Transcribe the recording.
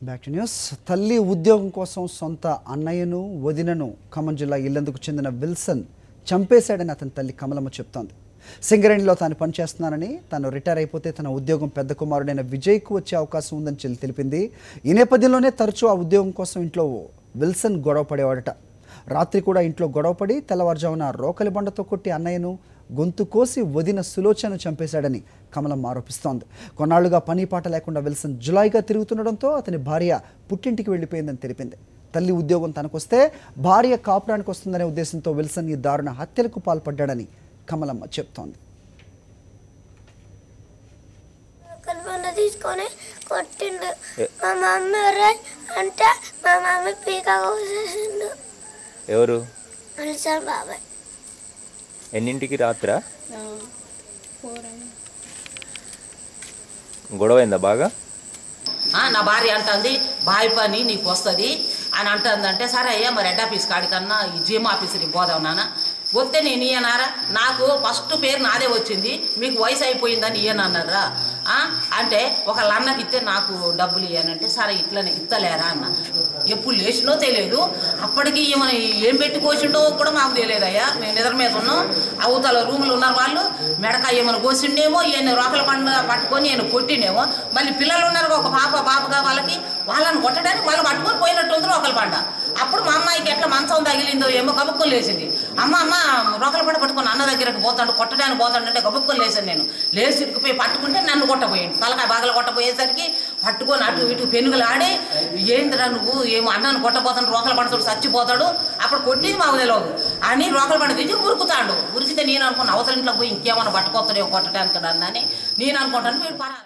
Back to news. తల్లి ఉద్యోగం కోసం సొంత అన్నయ్యను వదినను ఖమ్మం జిల్లా ఇల్లందుకు చెందిన విల్సన్ చంపేశాడని అతని తల్లి కమలమ్మ చెప్తోంది. సింగరేణిలో తాను పనిచేస్తున్నానని, తాను రిటైర్ అయిపోతే తన ఉద్యోగం పెద్ద కుమారుడైన విజయ్కు వచ్చే అవకాశం ఉందని చెల్లి తెలిపింది. ఈ నేపథ్యంలోనే తరచూ ఆ ఉద్యోగం కోసం ఇంట్లో విల్సన్ గొడవ పడేవాడట. రాత్రి కూడా ఇంట్లో గొడవపడి తెల్లవారుజామున రోకలి బండతో కొట్టి అన్నయ్యను గొంతు కోసి వదిన సులోచన చంపేశాడని కమలమ్మ ఆరోపిస్తోంది. కొన్నాళ్లుగా పని పాట లేకుండా విల్సన్ జులాయిగా తిరుగుతుండడంతో అతని భార్య పుట్టింటికి వెళ్ళిపోయిందని తెలిపింది. తల్లి ఉద్యోగం తనకొస్తే భార్య కాపురానికి వస్తుందనే ఉద్దేశంతో విల్సన్ ఈ దారుణ హత్యలకు పాల్పడ్డాడని కమలమ్మ చెప్తోంది. ఎవరు? ఎన్నింటికి? రాత్రా? గొడవైందా బాగా? నా భార్య అంటుంది బాయ్ పని నీకు వస్తుంది అని అంటుందంటే, సరే అయ్యా మరి హెడ్ ఆఫీస్ కాడికన్నా ఈ జిమ్ ఆఫీస్కి పోదాం నాన్న. వస్తే నేను ఇయ్యనారా, నాకు ఫస్ట్ పేరు నాదే వచ్చింది, మీకు వయసు అయిపోయిందని ఇయ్యనన్నారా అంటే, ఒక అన్నకి ఇస్తే నాకు డబ్బులు ఇయ్యానంటే, సరే ఇట్లనే ఇస్తలేరా అన్న. ఎప్పుడు లేచినో తెలియదు, అప్పటికి ఏమైనా ఏం పెట్టి కోసిండో కూడా మాకు తెలియదయ్యా. మేము నిద్ర మీద ఉన్నాం, అవతల రూములు ఉన్నారు వాళ్ళు, మెడకాయ ఏమైనా కోసిండేమో, ఈయన రోకల పండు పట్టుకొని ఈయన కొట్టిండేమో. మళ్ళీ పిల్లలు ఉన్నారు, ఒక బాబుగా వాళ్ళని కొట్టడానికి వాళ్ళు పట్టుకొని పోయినట్టుంది రోకల పంట. అప్పుడు మా అమ్మాయికి ఎట్లా మంచం తగిలిందో ఏమో గబుక్కొని లేచింది. అమ్మ రోకల పంట పట్టుకొని అన్న దగ్గరకు పోతాడు, కొట్టడానికి పోతాడంటే గబుక్కొని లేచాను. నేను లేచి ఇరుకుపోయి పట్టుకుంటే నన్ను కొట్టబోయాడు. తలకాయ బాగలు కొట్టబోయేసరికి పట్టుకొని అటు ఇటు పెనుగులు ఆడి, ఏందిరా నువ్వు ఏమో అన్నాను కొట్టబోతాడు, రోకల పంటతో చచ్చిపోతాడు, అప్పుడు కొట్టింది మాకు తెలియదు అని రోకల పంట తెచ్చి ఉరుకుతాడు. ఉరికితే నేను అనుకున్న అవతల ఇంట్లో పోయి ఇంకేమన్నా పట్టుకోతాడేమో కొట్టడానికి అని నేను అనుకుంటాను. వీడు పరా